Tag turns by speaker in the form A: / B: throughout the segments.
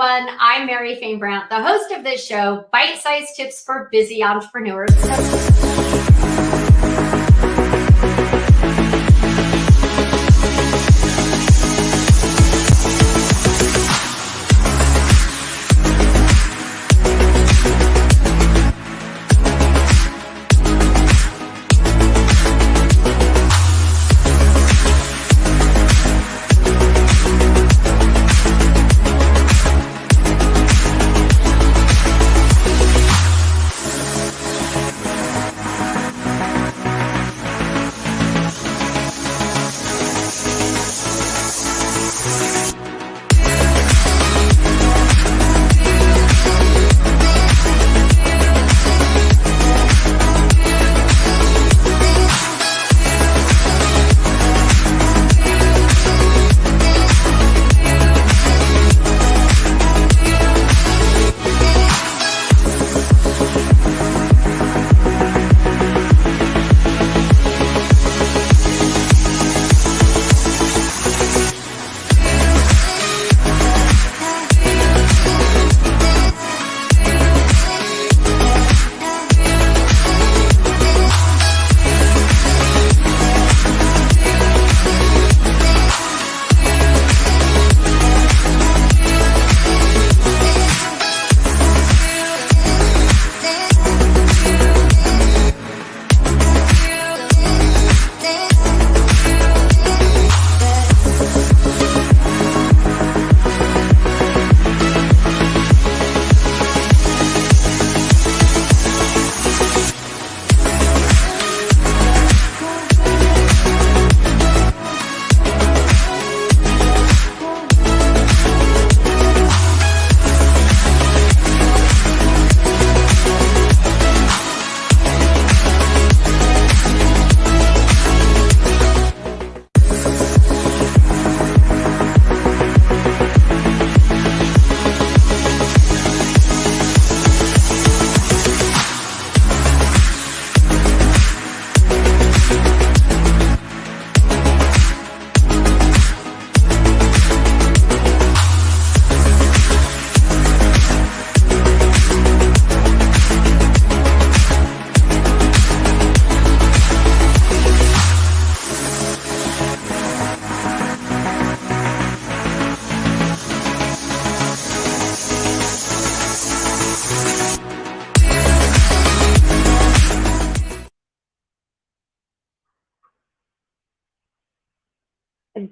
A: everyone. I'm Mary Fain Brandt, the host of this show, Bite-Sized Tips for Busy Entrepreneurs.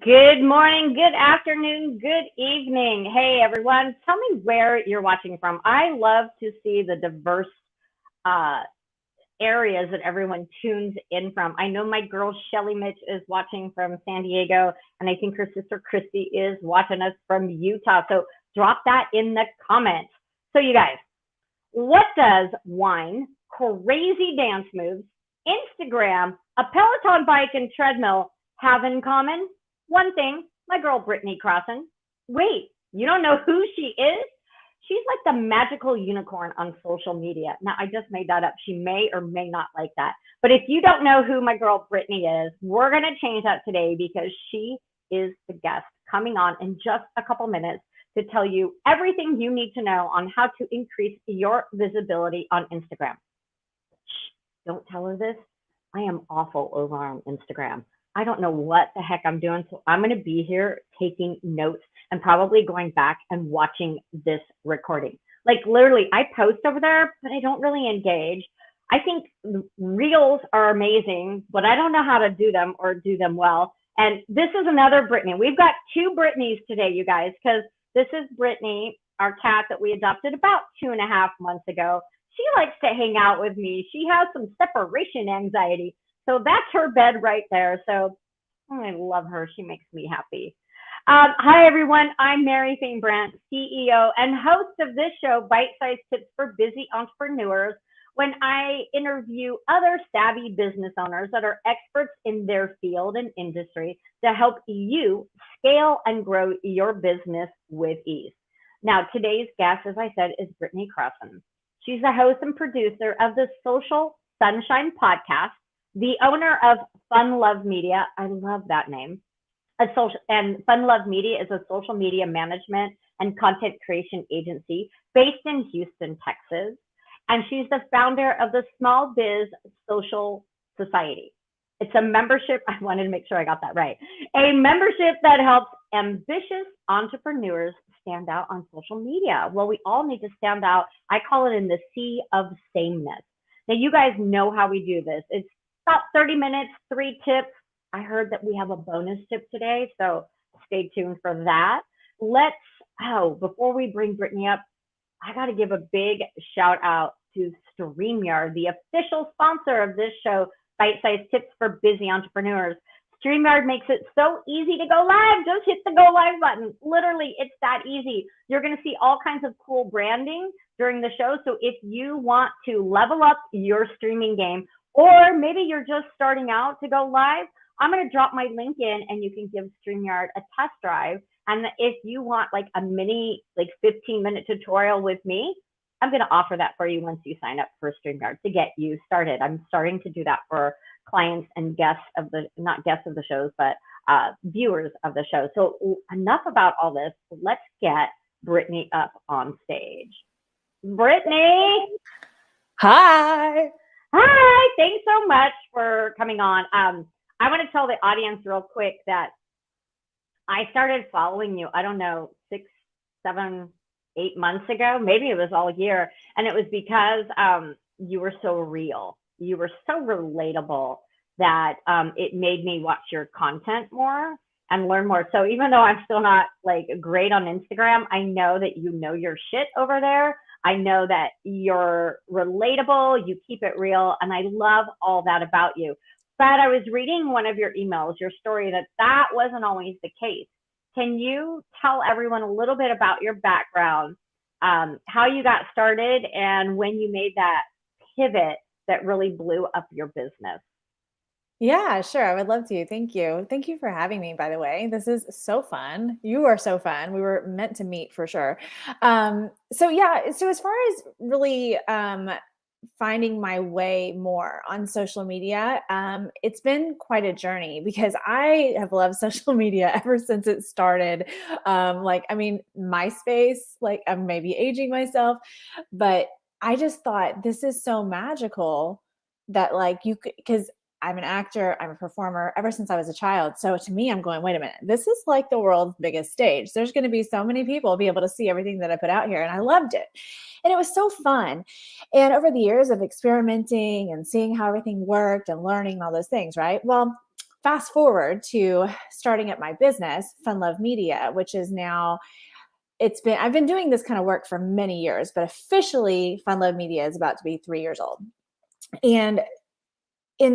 A: Good morning, good afternoon, good evening. Hey everyone, tell me where you're watching from. I love to see the diverse areas that everyone tunes in from. I know my girl Shelly Mitch is watching from San Diego, and I think her sister Christy is watching us from Utah. So drop that in the comments. So you guys, what does wine, crazy dance moves, Instagram, a Peloton bike, and treadmill have in common? One thing, my girl Britney Crossan. Wait, you don't know who she is? She's like the magical unicorn on social media. Now, I just made that up. She may or may not like that. But if you don't know who my girl Britney is, we're going to change that today because she is the guest coming on in just a couple minutes to tell you everything you need to know on how to increase your visibility on Instagram. Shh, don't tell her this. I am awful over on Instagram. I don't know what the heck I'm doing. So I'm going to be here taking notes and probably going back and watching this recording. Like literally, I post over there, but I don't really engage. I think reels are amazing, but I don't know how to do them or do them well. And this is another Britney. We've got two Britneys today, you guys, because this is Britney, our cat that we adopted about 2.5 months ago. She likes to hang out with me. She has some separation anxiety. So that's her bed right there. So I love her. She makes me happy. Hi, everyone. I'm Mary Fain Brandt, CEO and host of this show, Bite-Sized Tips for Busy Entrepreneurs, when I interview other savvy business owners that are experts in their field and industry to help you scale and grow your business with ease. Now, today's guest, as I said, is Britney Crossan. She's the host and producer of the Social Sunshine podcast, the owner of Fun Love Media, I love that name, Fun Love Media is a social media management and content creation agency based in Houston, Texas. And she's the founder of the Small Biz Social Society. It's a membership. I wanted to make sure I got that right. A membership that helps ambitious entrepreneurs stand out on social media. Well, we all need to stand out. I call it in the sea of sameness. Now, you guys know how we do this. It's about 30 minutes, 3 tips. I heard that we have a bonus tip today, so stay tuned for that. Before we bring Britney up, I got to give a big shout out to StreamYard, the official sponsor of this show, Bite-Sized Tips for Busy Entrepreneurs. StreamYard makes it so easy to go live. Just hit the go live button. Literally, it's that easy. You're going to see all kinds of cool branding during the show. So if you want to level up your streaming game, or maybe you're just starting out to go live, I'm going to drop my link in and you can give StreamYard a test drive. And if you want like a mini, 15-minute tutorial with me, I'm going to offer that for you once you sign up for StreamYard to get you started. I'm starting to do that for clients and not guests of the shows, but viewers of the show. So enough about all this. Let's get Britney up on stage. Britney.
B: Hi.
A: Hi. Thanks so much for coming on. I want to tell the audience real quick that I started following you, I don't know, 6, 7, 8 months ago. Maybe it was all year. And it was because you were so real. You were so relatable that it made me watch your content more and learn more. So even though I'm still not great on Instagram, I know that you know your shit over there. I know that you're relatable, you keep it real, and I love all that about you. But I was reading one of your emails, your story, that wasn't always the case. Can you tell everyone a little bit about your background, how you got started, and when you made that pivot that really blew up your business?
B: Yeah, sure. I would love to. Thank you. Thank you for having me, by the way. This is so fun. You are so fun. We were meant to meet for sure. So as far as really finding my way more on social media, it's been quite a journey because I have loved social media ever since it started. MySpace, I'm maybe aging myself, but I just thought this is so magical that because I'm an actor, I'm a performer ever since I was a child. So to me, I'm going, wait a minute, this is like the world's biggest stage. There's going to be so many people be able to see everything that I put out here. And I loved it. And it was so fun. And over the years of experimenting and seeing how everything worked and learning all those things, right? Well, fast forward to starting up my business, Fun Love Media, which is now, I've been doing this kind of work for many years, but officially Fun Love Media is about to be 3 years old. And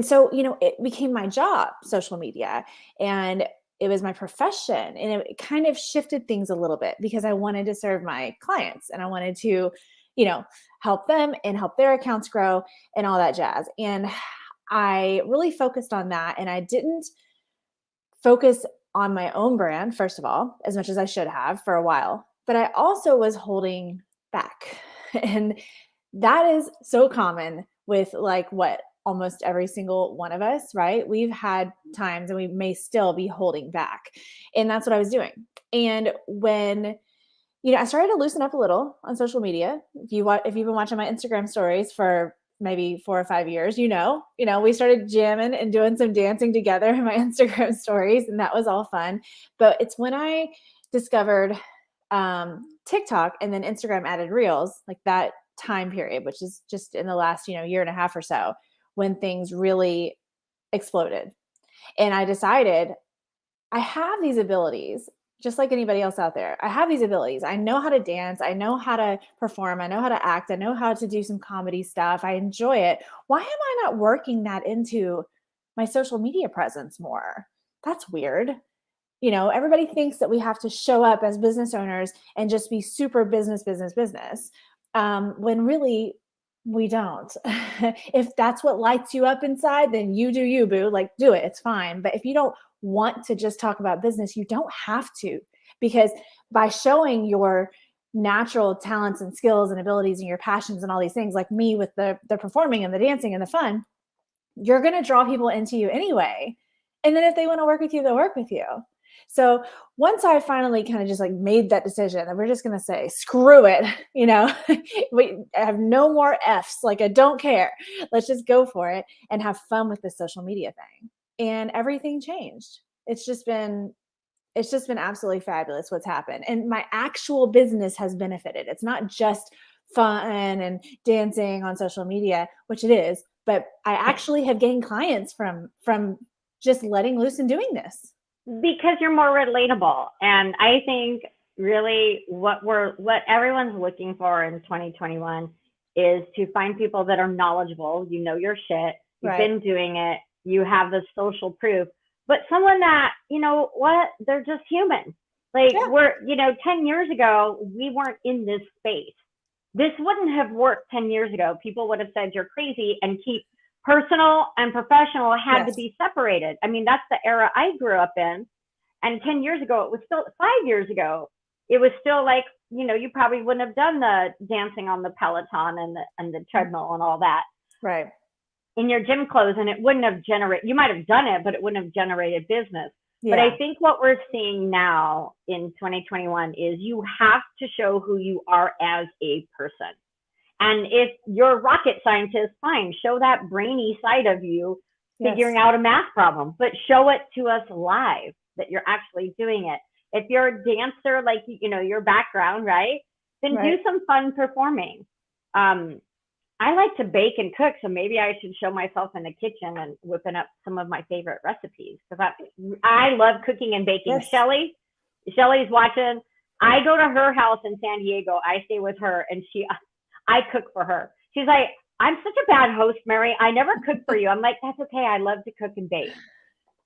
B: so, it became my job, social media, and it was my profession, and it kind of shifted things a little bit because I wanted to serve my clients and I wanted to, help them and help their accounts grow and all that jazz. And I really focused on that, and I didn't focus on my own brand, first of all, as much as I should have for a while, but I also was holding back. And that is so common with almost every single one of us, right? We've had times and we may still be holding back. And that's what I was doing. And when, I started to loosen up a little on social media. If you've been watching my Instagram stories for maybe 4 or 5 years, we started jamming and doing some dancing together in my Instagram stories. And that was all fun. But it's when I discovered TikTok and then Instagram added Reels, like that time period, which is just in the last, year and a half or so, when things really exploded. And I decided I have these abilities, just like anybody else out there. I have these abilities. I know how to dance. I know how to perform. I know how to act. I know how to do some comedy stuff. I enjoy it. Why am I not working that into my social media presence more? That's weird. Everybody thinks that we have to show up as business owners and just be super business, when really we don't. If that's what lights you up inside, then you do you, boo. Do it. It's fine. But if you don't want to just talk about business, you don't have to, because by showing your natural talents and skills and abilities and your passions and all these things, like me with the performing and the dancing and the fun, you're going to draw people into you anyway. And then if they want to work with you, they'll work with you. So once I finally kind of just like made that decision that we're just going to say, screw it, we have no more F's. Like, I don't care. Let's just go for it and have fun with the social media thing. And everything changed. It's just been absolutely fabulous what's happened. And my actual business has benefited. It's not just fun and dancing on social media, which it is, but I actually have gained clients from just letting loose and doing this.
A: Because you're more relatable. And I think really what everyone's looking for in 2021 is to find people that are knowledgeable, your shit, you've been doing it, you have the social proof, but someone that, they're just human. Like, we're, 10 years ago, we weren't in this space. This wouldn't have worked 10 years ago. People would have said you're crazy and keep personal and professional had to be separated. I mean, that's the era I grew up in. And 10 years ago, it was still 5 years ago. It was still like, you probably wouldn't have done the dancing on the Peloton and the treadmill and all that.
B: Right.
A: In your gym clothes, and it wouldn't have generated, you might have done it, but it wouldn't have generated business. Yeah. But I think what we're seeing now in 2021 is you have to show who you are as a person. And if you're a rocket scientist, fine, show that brainy side of you figuring out a math problem, but show it to us live that you're actually doing it. If you're a dancer, like, your background, right? Then do some fun performing. I like to bake and cook, so maybe I should show myself in the kitchen and whipping up some of my favorite recipes, because I love cooking and baking. Yes. Shelly's watching. I go to her house in San Diego. I stay with her, and I cook for her. She's like, I'm such a bad host, Mary. I never cook for you. I'm like, that's okay. I love to cook and bake.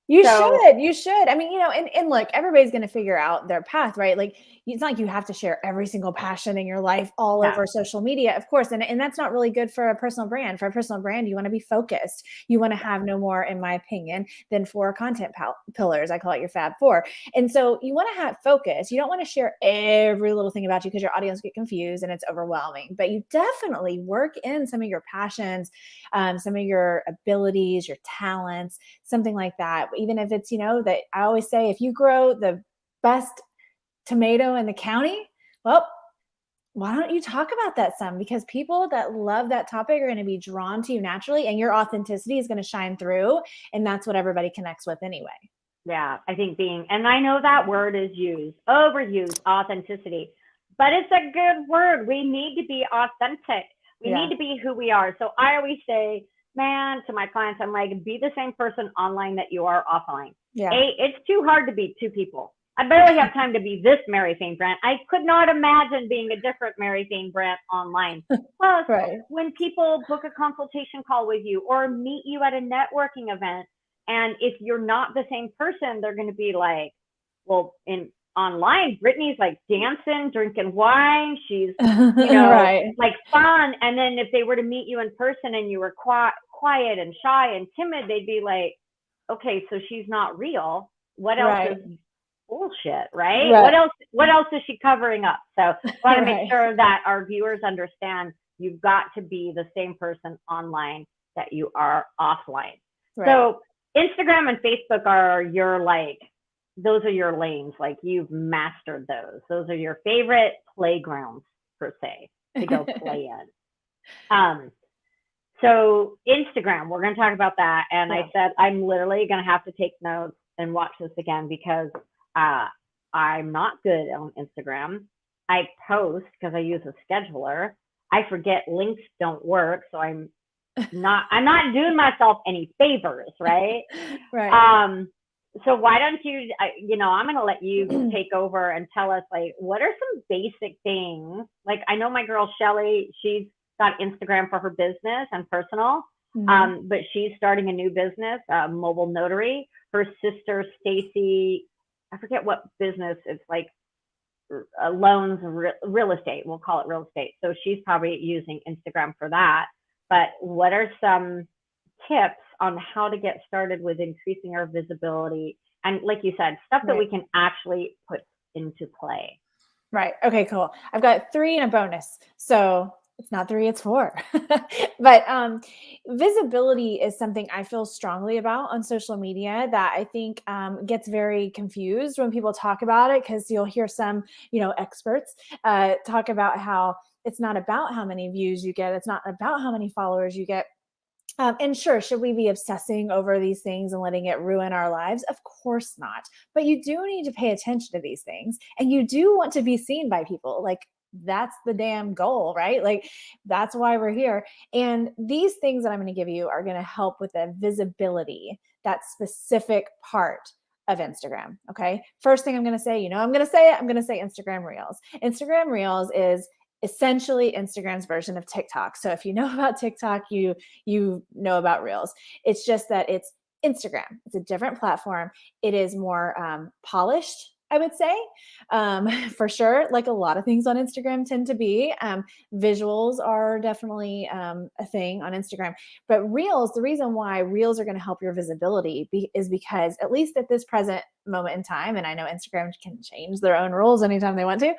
B: You should. I mean, and look, everybody's going to figure out their path, right? Like, it's not like you have to share every single passion in your life all over social media, of course. And that's not really good for a personal brand. For a personal brand, you want to be focused. You want to have no more, in my opinion, than 4 content pillars. I call it your Fab 4. And so you want to have focus. You don't want to share every little thing about you because your audience get confused and it's overwhelming. But you definitely work in some of your passions, some of your abilities, your talents, something like that. Even if it's, that I always say, if you grow the best tomato in the county, well, why don't you talk about that some? Because people that love that topic are going to be drawn to you naturally, and your authenticity is going to shine through. And that's what everybody connects with anyway.
A: Yeah, I think and I know that word is overused, authenticity, but it's a good word. We need to be authentic. We need to be who we are. So I always say, man, to my clients, I'm like, be the same person online that you are offline. Yeah. It's too hard to be 2 people. I barely have time to be this Mary Fane Brandt. I could not imagine being a different Mary Fane Brandt online. Plus, when people book a consultation call with you or meet you at a networking event, and if you're not the same person, they're going to be like, well, online, Britney's like dancing, drinking wine. She's, like fun. And then if they were to meet you in person and you were quiet and shy and timid, they'd be like, okay, so she's not real. What else is bullshit, right? What else is she covering up? So I want to make sure that our viewers understand you've got to be the same person online that you are offline. So Instagram and Facebook are those are your lanes. Like, you've mastered those. Those are your favorite playgrounds, per se, to go play in. So Instagram, we're going to talk about that. And I said, I'm literally going to have to take notes and watch this again, because I'm not good on Instagram. I post because I use a scheduler. I forget links don't work. So I'm not doing myself any favors, right? So why don't you, I'm going to let you take over and tell us, like, what are some basic things? Like, I know my girl, Shelly, she's got Instagram for her business and personal, but she's starting a new business, mobile notary. Her sister, Stacy, I forget what business. It's like loans, real estate. We'll call it real estate. So she's probably using Instagram for that. But what are some tips on how to get started with increasing our visibility? And like you said, stuff that we can actually put into play.
B: Right. Okay, cool. I've got 3 and a bonus. So It's not 3, it's 4. But visibility is something I feel strongly about on social media that I think gets very confused when people talk about it, because you'll hear some, experts talk about how it's not about how many views you get. It's not about how many followers you get. And sure, should we be obsessing over these things and letting it ruin our lives? Of course not. But you do need to pay attention to these things, and you do want to be seen by people. Like, that's the damn goal, right? Like, that's why we're here. And these things that I'm going to give you are going to help with the visibility, that specific part of Instagram. Okay. First thing I'm going to say, I'm going to say it. I'm going to say Instagram Reels. Instagram Reels is essentially Instagram's version of TikTok. So if you know about TikTok, you know about Reels. It's just that it's Instagram. It's a different platform. It is more polished, I would say, for sure. Like a lot of things on Instagram tend to be. Visuals are definitely a thing on Instagram. But Reels, the reason why Reels are going to help your visibility is because, at least at this present moment in time, and I know Instagram can change their own rules anytime they want to.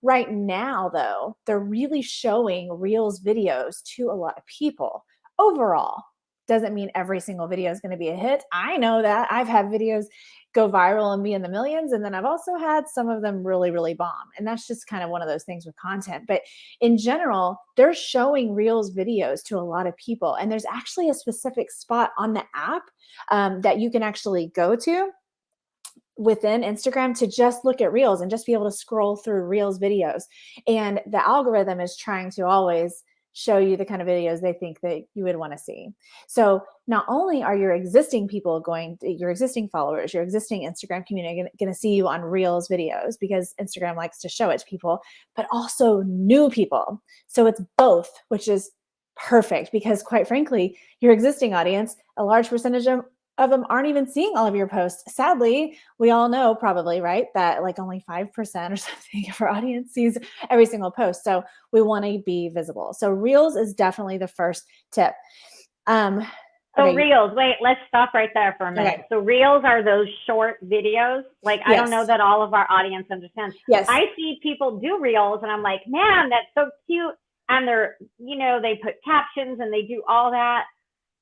B: Right now, though, they're really showing Reels videos to a lot of people. Overall, doesn't mean every single video is going to be a hit. I know that. I've had videos go viral and be in the millions, and then I've also had some of them really, really bomb. And that's just kind of one of those things with content. But in general, they're showing Reels videos to a lot of people. And there's actually a specific spot on the app that you can actually go to within Instagram to just look at Reels and just be able to scroll through Reels videos. And the algorithm is trying to always show you the kind of videos they think that you would want to see. So not only are your existing people your existing followers, your existing Instagram community going to see you on Reels videos because Instagram likes to show it to people, but also new people. So it's both, which is perfect, because quite frankly, your existing audience, a large percentage of them aren't even seeing all of your posts. Sadly, we all know probably, right, that like only 5% or something of our audience sees every single post. So we want to be visible. So Reels is definitely the first tip.
A: So Reels, wait, let's stop right there for a minute. Okay. So Reels are those short videos. Like, I don't know that all of our audience understands.
B: Yes.
A: I see people do Reels and I'm like, man, that's so cute. And they're, they put captions and they do all that.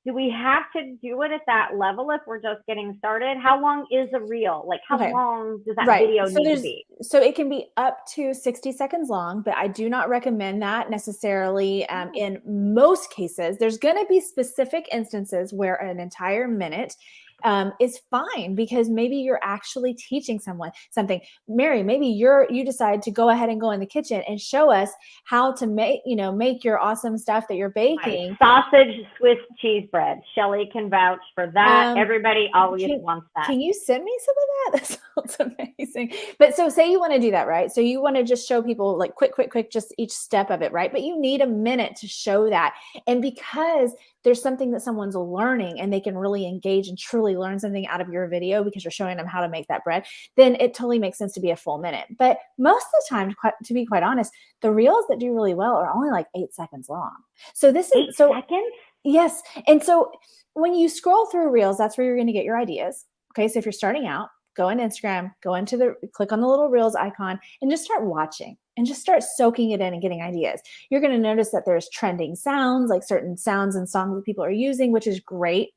A: Do we have to do it at that level if we're just getting started? How long is a reel? Like, how long does that video need to be?
B: So it can be up to 60 seconds long, but I do not recommend that necessarily in most cases. There's going to be specific instances where an entire minute is fine, because maybe you're actually teaching someone something. Mary, maybe you decide to go ahead and go in the kitchen and show us how to make your awesome stuff that you're baking.
A: My sausage Swiss cheese bread. Shelly can vouch for that. Everybody always wants that.
B: Can you send me some of that? That sounds amazing. But so say you want to do that, right? So you want to just show people like quick, just each step of it, right? But you need a minute to show that. And because there's something that someone's learning and they can really engage and truly learn something out of your video because you're showing them how to make that bread, then it totally makes sense to be a full minute. But most of the time, to be quite honest, the reels that do really well are only like 8 seconds long. So this is
A: 8 seconds?
B: Yes. And so when you scroll through Reels, that's where you're going to get your ideas. Okay. So if you're starting out, go on Instagram, click on the little Reels icon and just start watching and just start soaking it in and getting ideas. You're going to notice that there's trending sounds, like certain sounds and songs that people are using, which is great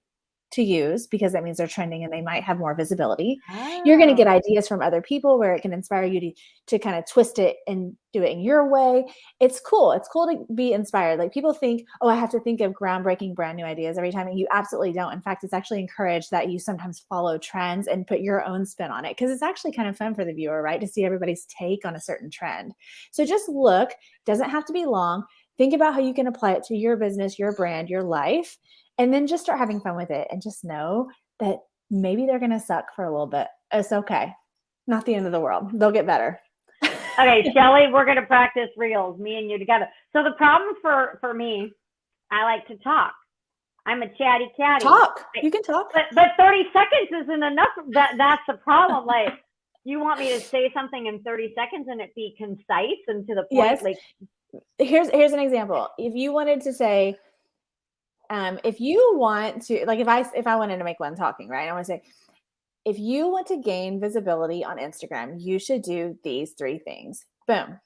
B: to use because that means they're trending and they might have more visibility. Oh. You're going to get ideas from other people where it can inspire you to kind of twist it and do it in your way. It's cool. It's cool to be inspired. Like people think, oh, I have to think of groundbreaking, brand new ideas every time. And you absolutely don't. In fact, it's actually encouraged that you sometimes follow trends and put your own spin on it because it's actually kind of fun for the viewer, right? To see everybody's take on a certain trend. So just look, doesn't have to be long. Think about how you can apply it to your business, your brand, your life. And then just start having fun with it and just know that maybe they're going to suck for a little bit. It's okay. Not the end of the world. They'll get better.
A: Okay, Shelly, we're going to practice Reels, me and you together. So the problem for me, I like to talk. I'm a chatty catty.
B: Talk. You can talk.
A: But 30 seconds isn't enough. That's the problem. Like, you want me to say something in 30 seconds and it be concise and to the point?
B: Yes.
A: Like,
B: here's an example. If you wanted to say, if you want to, like, if I wanted to make one talking, right? I want to say, if you want to gain visibility on Instagram, you should do these 3 things. Boom,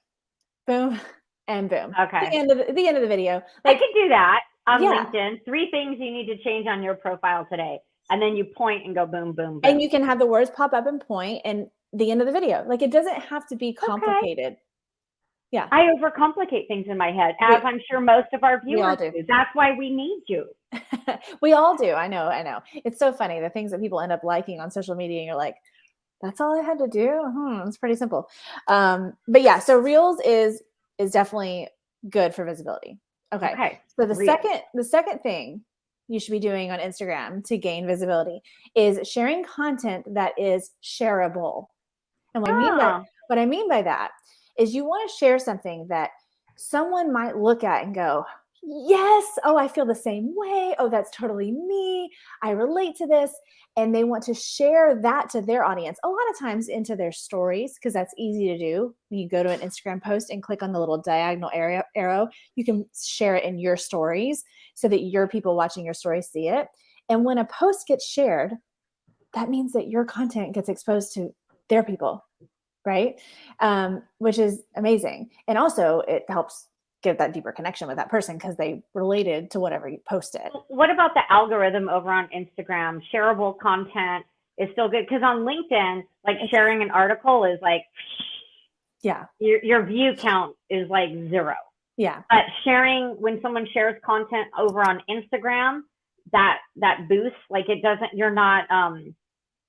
B: boom, and boom.
A: Okay.
B: The end of the video.
A: I could do that on
B: Yeah.
A: LinkedIn. 3 things you need to change on your profile today. And then you point and go boom, boom, boom.
B: And you can have the words pop up and point and the end of the video. Like, it doesn't have to be
A: Okay.
B: complicated. Yeah.
A: I overcomplicate things in my head, as I'm sure most of our
B: We all
A: viewers
B: do.
A: do. That's why we need you.
B: We all do. I know. It's so funny, the things that people end up liking on social media, and you're like, that's all I had to do? It's pretty simple. But yeah, so Reels is definitely good for visibility. Okay. So the second thing you should be doing on Instagram to gain visibility is sharing content that is shareable. And what I mean by that is you want to share something that someone might look at and go, yes, oh, I feel the same way. Oh, that's totally me. I relate to this. And they want to share that to their audience, a lot of times into their stories, because that's easy to do. When you go to an Instagram post and click on the little diagonal arrow, you can share it in your stories so that your people watching your stories see it. And when a post gets shared, that means that your content gets exposed to their people, right? Which is amazing. And also it helps get that deeper connection with that person because they related to whatever you posted.
A: What about the algorithm over on Instagram? Shareable content is still good, because on LinkedIn, like, sharing an article is like,
B: yeah,
A: your view count is like 0.
B: Yeah.
A: But when someone shares content over on Instagram, that boosts, like, it doesn't, you're not,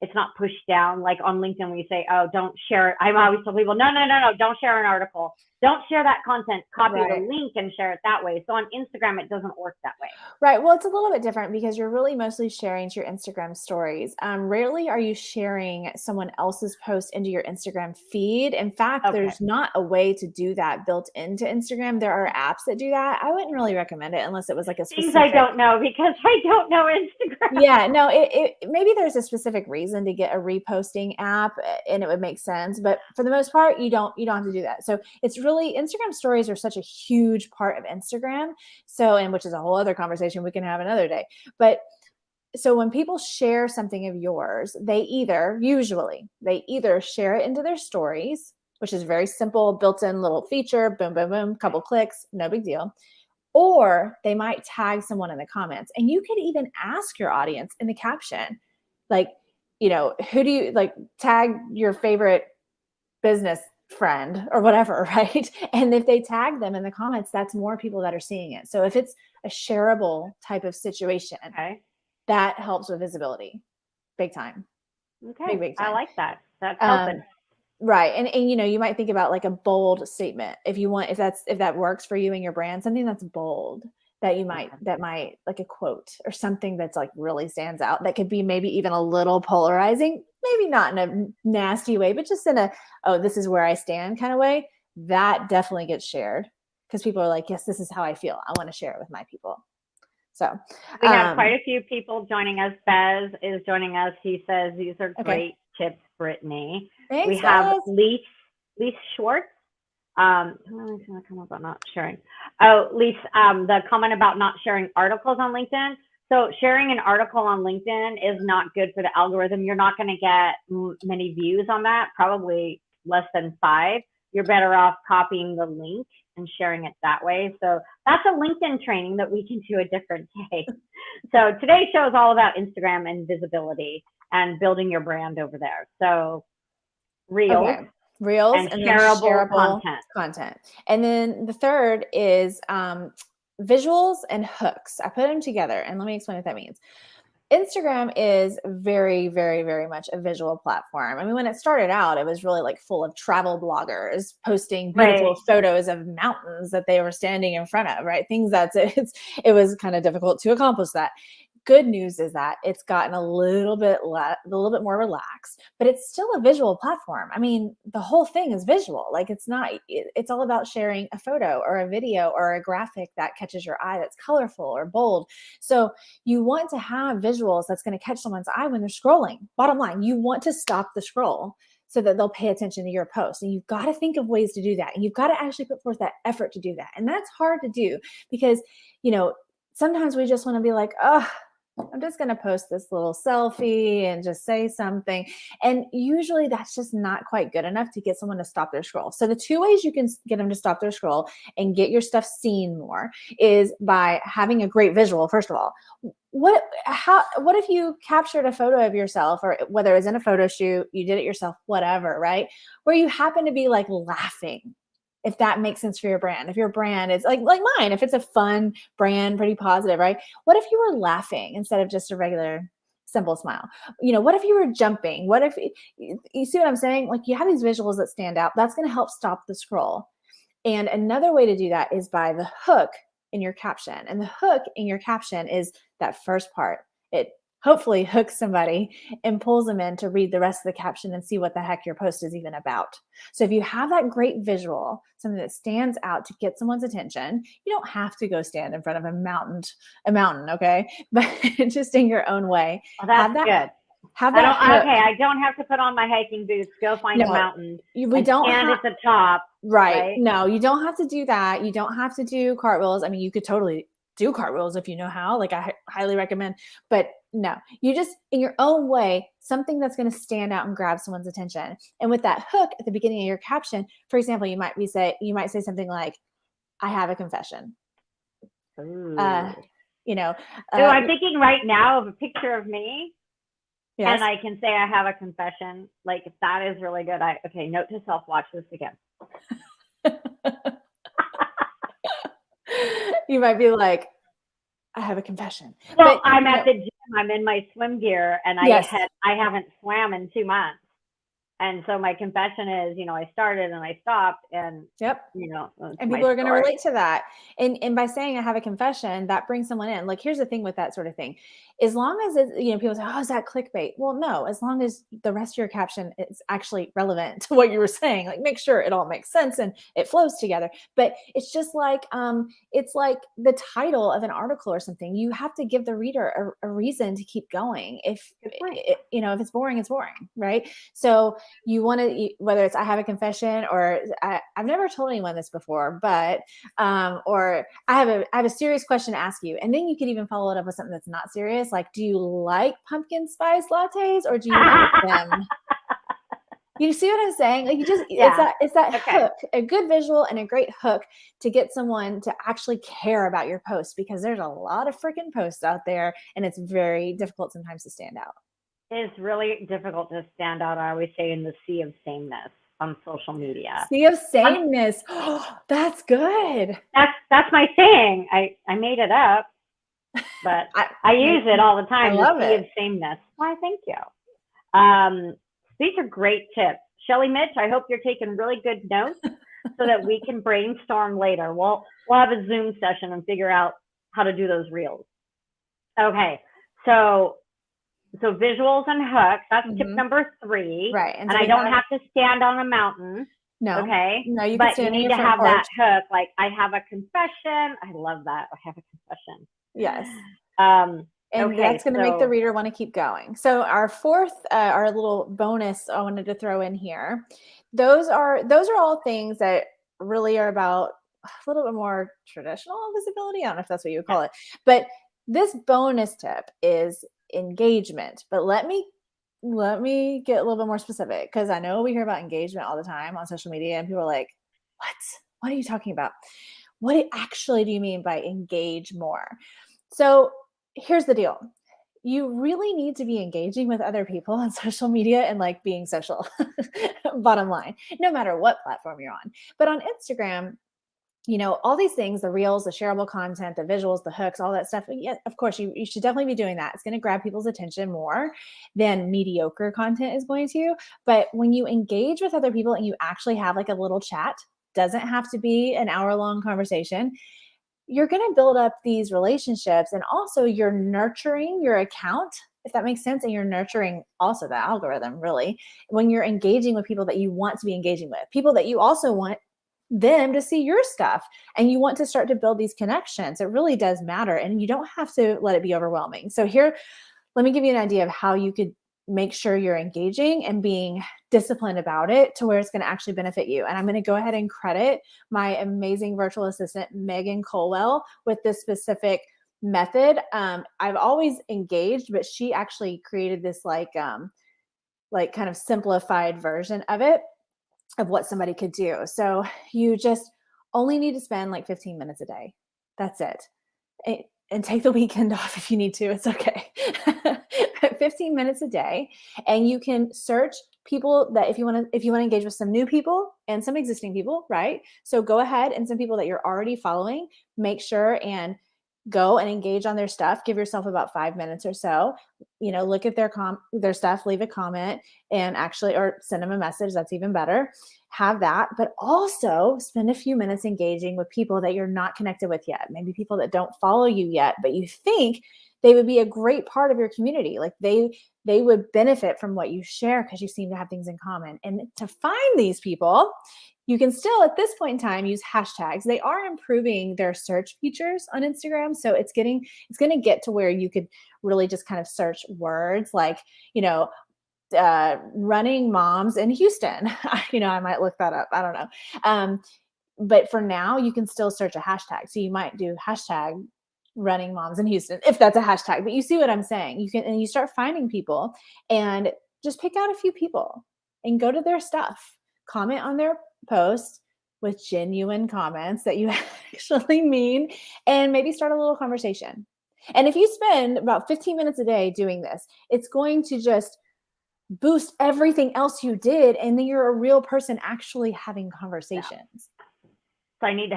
A: it's not pushed down like on LinkedIn when you say, oh, don't share it. I always tell people, no, don't share an article. Don't share that content. Copy the link and share it that way. So on Instagram, it doesn't work that way.
B: Right. Well, it's a little bit different because you're really mostly sharing to your Instagram stories. Rarely are you sharing someone else's post into your Instagram feed. In fact, there's not a way to do that built into Instagram. There are apps that do that. I wouldn't really recommend it unless it was like a specific.
A: Things I don't know because I don't know Instagram.
B: Yeah, no, it maybe there's a specific reason to get a reposting app and it would make sense. But for the most part, you don't have to do that. So it's really, Instagram stories are such a huge part of Instagram. So, and which is a whole other conversation we can have another day. But so when people share something of yours, they either share it into their stories, which is very simple, built-in little feature, boom, boom, boom, couple clicks, no big deal. Or they might tag someone in the comments. And you could even ask your audience in the caption, like, who do you like, tag your favorite business friend or whatever, right? And if they tag them in the comments, that's more people that are seeing it. So if it's a shareable type of situation, that helps with visibility big time.
A: Okay.
B: Big time.
A: I like that. That's helping.
B: Right. And you might think about like a bold statement if that works for you and your brand, something that's bold that might like a quote or something that's like really stands out that could be maybe even a little polarizing, maybe not in a nasty way, but just in a, oh, this is where I stand kind of way. That definitely gets shared because people are like, yes, this is how I feel. I want to share it with my people. So
A: we have quite a few people joining us. Bez is joining us. He says these are great tips, Britney.
B: Thanks,
A: we have Lise Schwartz. About not sharing. Oh, Lise, the comment about not sharing articles on LinkedIn. So sharing an article on LinkedIn is not good for the algorithm. You're not going to get many views on that, probably less than 5. You're better off copying the link and sharing it that way. So that's a LinkedIn training that we can do a different day. So today's show is all about Instagram and visibility and building your brand over there. So Reels and shareable
B: content. And then the third is visuals and hooks. I put them together and let me explain what that means. Instagram is very, very, very much a visual platform. I mean, when it started out, it was really like full of travel bloggers posting beautiful photos of mountains that they were standing in front of, right? Things it was kind of difficult to accomplish that. Good news is that it's gotten a little bit more relaxed, but it's still a visual platform. I mean, the whole thing is visual. Like it's all about sharing a photo or a video or a graphic that catches your eye, that's colorful or bold. So you want to have visuals that's going to catch someone's eye when they're scrolling. Bottom line, you want to stop the scroll so that they'll pay attention to your post. And you've got to think of ways to do that. And you've got to actually put forth that effort to do that. And that's hard to do because, sometimes we just want to be like, oh, I'm just going to post this little selfie and just say something. And usually that's just not quite good enough to get someone to stop their scroll. So the two ways you can get them to stop their scroll and get your stuff seen more is by having a great visual. First of all, what if you captured a photo of yourself, or whether it's in a photo shoot, you did it yourself, whatever, right? Where you happen to be like laughing, if that makes sense for your brand. If your brand is like mine, if it's a fun brand, pretty positive, right? What if you were laughing instead of just a regular simple smile? What if you were jumping? What if you see what I'm saying? Like, you have these visuals that stand out. That's going to help stop the scroll. And another way to do that is by the hook in your caption. And the hook in your caption is that first part. It hopefully hooks somebody and pulls them in to read the rest of the caption and see what the heck your post is even about. So if you have that great visual, something that stands out to get someone's attention, you don't have to go stand in front of a mountain, okay? But just in your own way.
A: Well, that's good. I don't have to put on my hiking boots, go find a mountain, stand at the top.
B: Right. No, you don't have to do that. You don't have to do cartwheels. I mean, you could totally do cartwheels if you know how, like I highly recommend, but no, you just, in your own way, something that's going to stand out and grab someone's attention. And with that hook at the beginning of your caption, for example, you might say something like, I have a confession. I'm
A: thinking right now of a picture of me. Yes. And I can say I have a confession. Like, that is really good. Note to self, watch this again.
B: You might be like, I have a confession.
A: Well, I'm at the gym. I'm in my swim gear, and I haven't swam in 2 months. And so my confession is, I started and I stopped, and
B: and people are going to relate to that. And by saying I have a confession, that brings someone in. Like, here's the thing with that sort of thing. As long as it's, people say, oh, is that clickbait? Well, no, as long as the rest of your caption is actually relevant to what you were saying, like, make sure it all makes sense and it flows together. But it's just like, it's like the title of an article or something. You have to give the reader a reason to keep going. If it's boring, it's boring, right? So you want to, whether it's I have a confession, or I've never told anyone this before, but or I have a serious question to ask you, and then you could even follow it up with something that's not serious, like, do you like pumpkin spice lattes, or do you hate them? You see what I'm saying? Like, it's that hook, a good visual and a great hook to get someone to actually care about your post, because there's a lot of freaking posts out there, and it's very difficult sometimes to stand out.
A: It's really difficult to stand out. I always say, in the sea of sameness on social media.
B: Sea of sameness. That's good.
A: That's my thing. I made it up, but I use it all the time.
B: I love
A: the sea of sameness. Why, thank you. These are great tips. Shelly, Mitch, I hope you're taking really good notes so that we can brainstorm later. We'll have a Zoom session and figure out how to do those reels. Okay, so visuals and hooks, that's tip number 3.
B: Right.
A: And I don't have to stand on a mountain.
B: No.
A: Okay.
B: No, you
A: but you need to have that hook. Like, I have a confession. I love that. I have a confession.
B: Yes. And that's going to make the reader want to keep going. So our fourth, our little bonus I wanted to throw in here. Those are all things that really are about a little bit more traditional visibility. I don't know if that's what you would call it, but this bonus tip is engagement. But let me get a little bit more specific, because I know we hear about engagement all the time on social media, and people are like, what are you talking about? What actually do you mean by engage more? So here's the deal. You really need to be engaging with other people on social media and like being social, bottom line, no matter what platform you're on. But on Instagram, all these things, the reels, the shareable content, the visuals, the hooks, all that stuff. Yeah, of course, you should definitely be doing that. It's going to grab people's attention more than mediocre content is going to. But when you engage with other people and you actually have like a little chat, doesn't have to be an hour-long conversation, you're going to build up these relationships, and also you're nurturing your account, if that makes sense. And you're nurturing also the algorithm, really, when you're engaging with people that you want to be engaging with, people that you also want them to see your stuff, and you want to start to build these connections. It really does matter, and you don't have to let it be overwhelming. So here, let me give you an idea of how you could make sure you're engaging and being disciplined about it to where it's going to actually benefit you. And I'm going to go ahead and credit my amazing virtual assistant, Megan Colwell, with this specific method. I've always engaged, but she actually created this like kind of simplified version of it, of what somebody could do. So you just only need to spend like 15 minutes a day. That's it. And take the weekend off if you need to. It's okay. 15 minutes a day, and you can search people that if you want to engage with some new people and some existing people, right? So go ahead, and some people that you're already following, make sure and go and engage on their stuff. Give yourself about 5 minutes or so. Look at their stuff, leave a comment, and or send them a message. That's even better. Have that, but also spend a few minutes engaging with people that you're not connected with yet. Maybe people that don't follow you yet, but you think they would be a great part of your community. Like they would benefit from what you share because you seem to have things in common. And to find these people, you can still, at this point in time, use hashtags. They are improving their search features on Instagram. So it's going to get to where you could really just kind of search words like, running moms in Houston. I might look that up. I don't know. But for now, you can still search a hashtag. So you might do hashtag running moms in Houston, if that's a hashtag, but you see what I'm saying. You start finding people, and just pick out a few people and go to their stuff, comment on their post with genuine comments that you actually mean, and maybe start a little conversation. And if you spend about 15 minutes a day doing this, it's going to just boost everything else you did. And then you're a real person actually having conversations.
A: Yeah. So I need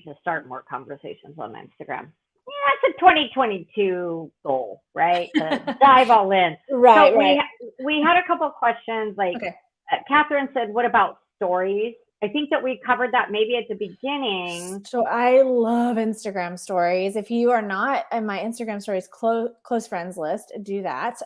A: to start more conversations on Instagram. Yeah, it's a 2022 goal, right? To dive all in.
B: Right.
A: So
B: right.
A: We had a couple of questions. Like, okay. Catherine said, what about stories? I think that we covered that maybe at the beginning.
B: So I love Instagram stories. If you are not in my Instagram stories close friends list, do that.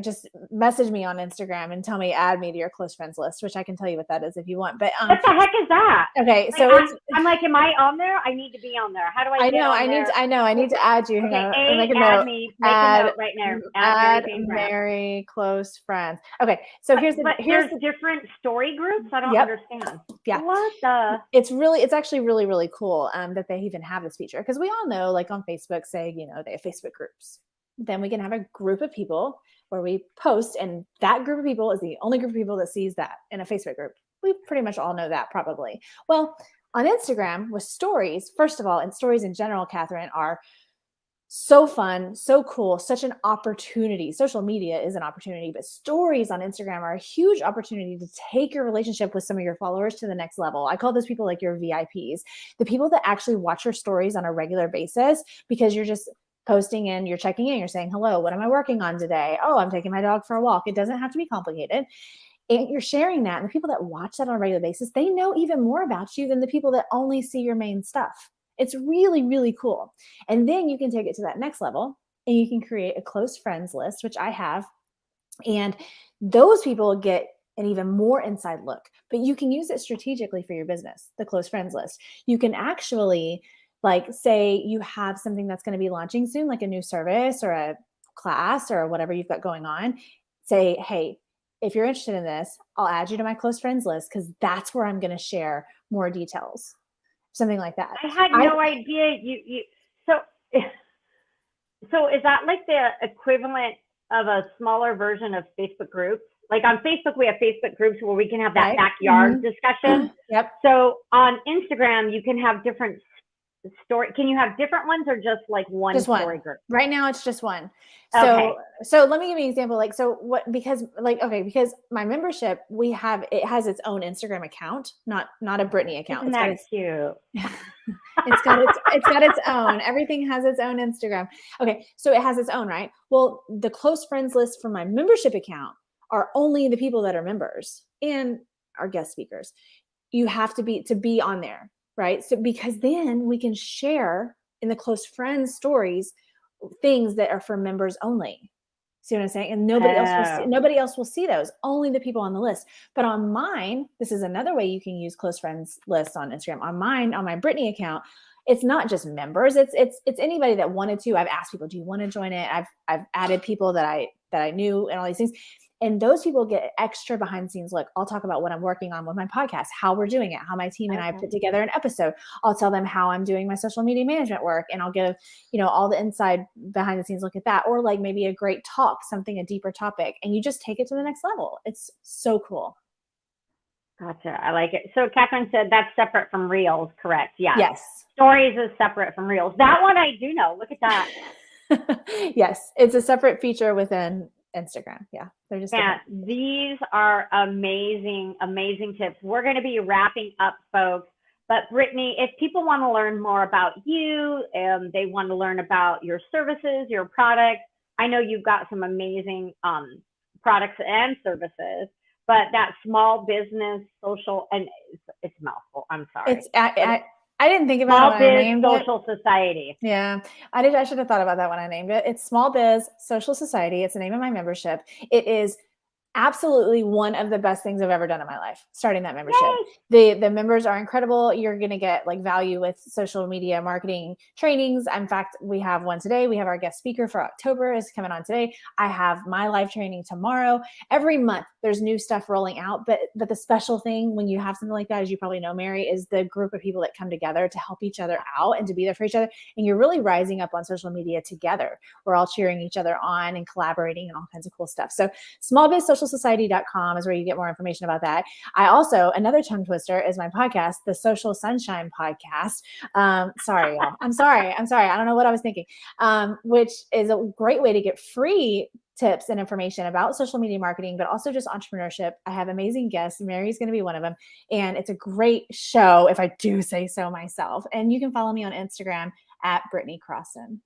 B: Just message me on Instagram and tell me, add me to your close friends list, which I can tell you what that is if you want. But
A: what the heck is that?
B: Okay, so
A: I'm like, am I on there? I need to be on there. How do I?
B: I need to add you.
A: Okay, add me. Make a note right now.
B: Add Mary close friends. Okay, so here's
A: the different story groups. I don't understand.
B: Yeah.
A: What the?
B: It's actually really, really cool that they even have this feature, because we all know, like on Facebook, say, they have Facebook groups. Then we can have a group of people where we post, and that group of people is the only group of people that sees that in a Facebook group. We pretty much all know that probably. Well, on Instagram with stories, first of all, and stories in general, Catherine, are so fun, so cool, such an opportunity. Social media is an opportunity, but stories on Instagram are a huge opportunity to take your relationship with some of your followers to the next level. I call those people like your VIPs, the people that actually watch your stories on a regular basis, because you're just posting and you're checking in, you're saying, hello, what am I working on today? Oh, I'm taking my dog for a walk. It doesn't have to be complicated. And you're sharing that. And the people that watch that on a regular basis, they know even more about you than the people that only see your main stuff. It's really, really cool. And then you can take it to that next level, and you can create a close friends list, which I have. And those people get an even more inside look, but you can use it strategically for your business, the close friends list. You can actually, like, say you have something that's going to be launching soon, like a new service or a class or whatever you've got going on. Say, hey, if you're interested in this, I'll add you to my close friends list, because that's where I'm going to share more details. Something like that.
A: I had no idea so is that like the equivalent of a smaller version of Facebook groups? Like on Facebook, we have Facebook groups where we can have that backyard discussion.
B: Yep.
A: So on Instagram, you can have different story. Can you have different ones, or just like one story group?
B: Right now it's just one.
A: Okay.
B: So let me give you an example. Like, so what, because my membership, it has its own Instagram account, not a Britney account.
A: Isn't that cute?
B: It's got its own, everything has its own Instagram. Okay. So it has its own, right? Well, the close friends list for my membership account are only the people that are members and our guest speakers. You have to be on there. Right. So because then we can share in the close friends stories things that are for members only. See what I'm saying? And nobody else will see those, only the people on the list. But on mine, this is another way you can use close friends lists on Instagram. On mine, on my Britney account, it's not just members. It's anybody that wanted to. I've asked people, do you want to join it? I've added people that I knew and all these things. And those people get extra behind the scenes look. I'll talk about what I'm working on with my podcast, how we're doing it, how my team and I put together an episode. I'll tell them how I'm doing my social media management work, and I'll give, all the inside behind the scenes look at that, or like maybe a great talk, a deeper topic, and you just take it to the next level. It's so cool.
A: Gotcha. I like it. So Catherine said that's separate from Reels, correct? Yeah.
B: Yes.
A: Stories is separate from Reels. That one I do know. Look at that.
B: Yes. It's a separate feature within Instagram. Yeah. They're just different.
A: These are amazing, amazing tips. We're going to be wrapping up, folks. But Britney, if people want to learn more about you, they want to learn about your services, your products, I know you've got some amazing products and services. But that small business social, and it's a mouthful. I'm sorry.
B: I didn't think about it when I named it.
A: Small Biz Social Society.
B: Yeah, I should have thought about that when I named it. It's Small Biz Social Society. It's the name of my membership. It is absolutely one of the best things I've ever done in my life, starting that membership. The members are incredible. You're going to get like value with social media marketing trainings. In fact, we have one today. We have our guest speaker for October is coming on today. I have my live training tomorrow. Every month there's new stuff rolling out. But the special thing when you have something like that, as you probably know, Mary, is the group of people that come together to help each other out and to be there for each other. And you're really rising up on social media together. We're all cheering each other on and collaborating and all kinds of cool stuff. So smallbizsocialsociety.com is where you get more information about that. I also, another tongue twister is my podcast, the Social Sunshine Podcast. Sorry, y'all. I'm sorry. I don't know what I was thinking, which is a great way to get free tips and information about social media marketing, but also just entrepreneurship. I have amazing guests. Mary's going to be one of them. And it's a great show, if I do say so myself. And you can follow me on Instagram at Britney Crossan.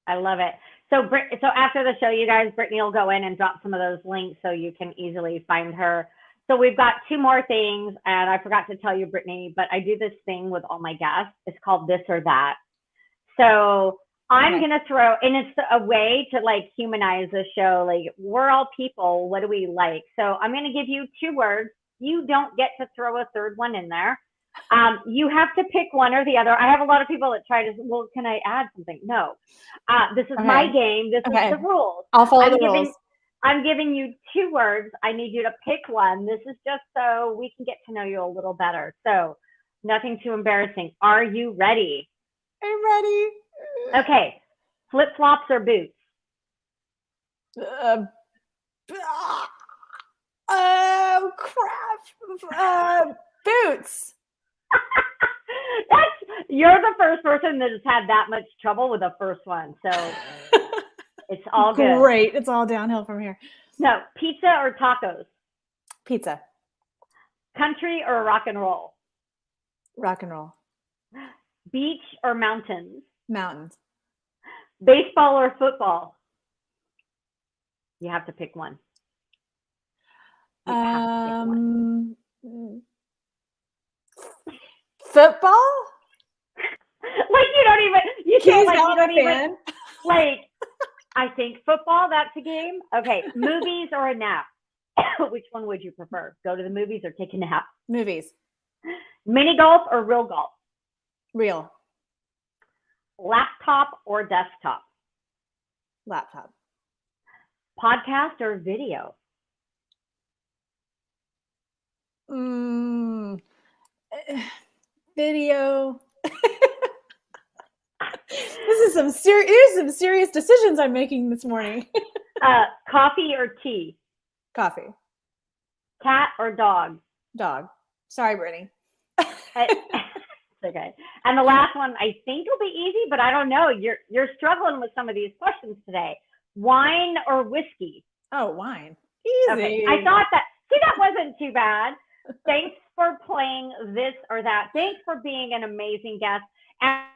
A: I love it. So after the show, you guys, Britney will go in and drop some of those links so you can easily find her. So we've got two more things, and I forgot to tell you, Britney, but I do this thing with all my guests. It's called This or That. So I'm going to throw, and it's a way to like humanize the show. Like, we're all people. What do we like? So I'm going to give you two words. You don't get to throw a third one in there. You have to pick one or the other. I have a lot of people that try to, well, can I add something? No. This is my game. This is the rules.
B: I'll follow the rules.
A: I'm giving you two words. I need you to pick one. This is just so we can get to know you a little better. So nothing too embarrassing. Are you ready?
B: I'm ready.
A: Okay. Flip-flops or boots?
B: Oh, crap. Boots.
A: You're the first person that has had that much trouble with the first one. So it's all good.
B: Great. It's all downhill from here.
A: No, pizza or tacos?
B: Pizza.
A: Country or rock and roll?
B: Rock and roll.
A: Beach or mountains?
B: Mountains.
A: Baseball or football? You have to pick one.
B: Football?
A: Like you can't like you don't even like I think football, that's a game. Okay, movies or a nap? Which one would you prefer? Go to the movies or take a nap?
B: Movies.
A: Mini golf or real golf?
B: Real.
A: Laptop or desktop?
B: Laptop.
A: Podcast or video?
B: Video. Here's some serious decisions I'm making this morning.
A: Coffee or tea?
B: Coffee.
A: Cat or dog?
B: Dog. Sorry, Brittany.
A: Okay. And the last one, I think will be easy, but I don't know. You're struggling with some of these questions today. Wine or whiskey?
B: Oh, wine. Easy.
A: Okay. I thought that wasn't too bad. Thanks for playing This or That. Thanks for being an amazing guest. And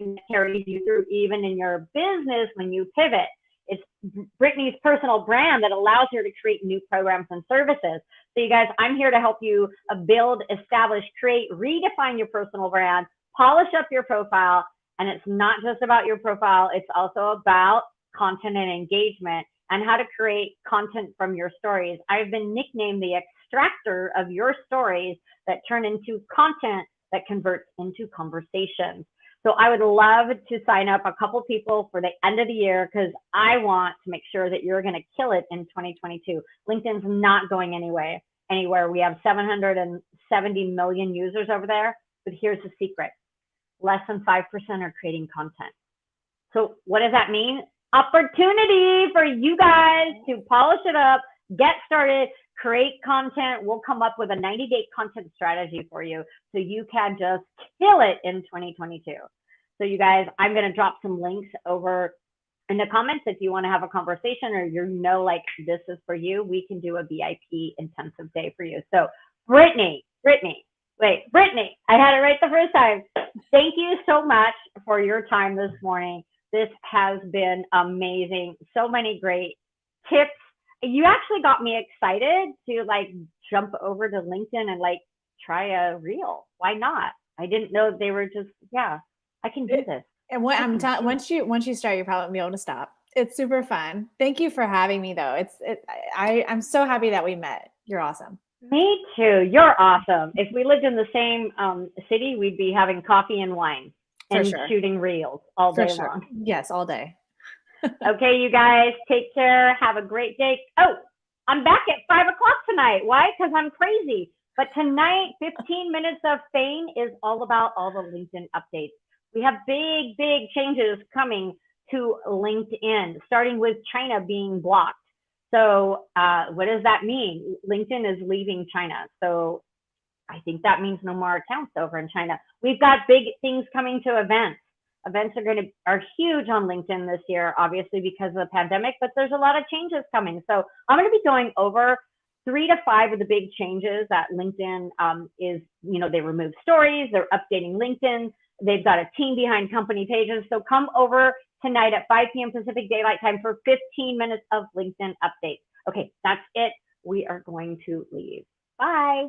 A: something that carries you through even in your business when you pivot. It's Britney's personal brand that allows her to create new programs and services. So you guys, I'm here to help you build, establish, create, redefine your personal brand, polish up your profile. And it's not just about your profile. It's also about content and engagement and how to create content from your stories. I've been nicknamed the extractor of your stories that turn into content that converts into conversations. So I would love to sign up a couple people for the end of the year because I want to make sure that you're going to kill it in 2022. LinkedIn's not going anywhere. We have 770 million users over there, but here's the secret. Less than 5% are creating content. So what does that mean? Opportunity for you guys to polish it up, get started, create content. We'll come up with a 90-day content strategy for you so you can just kill it in 2022. So you guys, I'm going to drop some links over in the comments if you want to have a conversation or like this is for you. We can do a VIP intensive day for you. So Britney, I had it right the first time. Thank you so much for your time this morning. This has been amazing. So many great tips. You actually got me excited to like jump over to LinkedIn and like try a reel. Why not? I didn't know they were just, I can do this.
B: And once you start, you'll probably be able to stop. It's super fun. Thank you for having me though. I'm so happy that we met. You're awesome.
A: Me too. You're awesome. If we lived in the same city, we'd be having coffee and wine and shooting reels all day long.
B: Yes, all day.
A: Okay, you guys, take care. Have a great day. Oh, I'm back at 5 o'clock tonight. Why? Because I'm crazy. But tonight, 15 minutes of fame is all about all the LinkedIn updates. We have big changes coming to LinkedIn, starting with China being blocked. So what does that mean? LinkedIn is leaving China. So I think that means no more accounts over in China. We've got big things coming to events. Events are huge on LinkedIn this year, obviously because of the pandemic, but there's a lot of changes coming. So I'm going to be going over 3 to 5 of the big changes that LinkedIn is, they remove stories, they're updating LinkedIn. They've got a team behind company pages. So come over tonight at 5 p.m. Pacific Daylight Time for 15 minutes of LinkedIn updates. Okay, that's it. We are going to leave. Bye.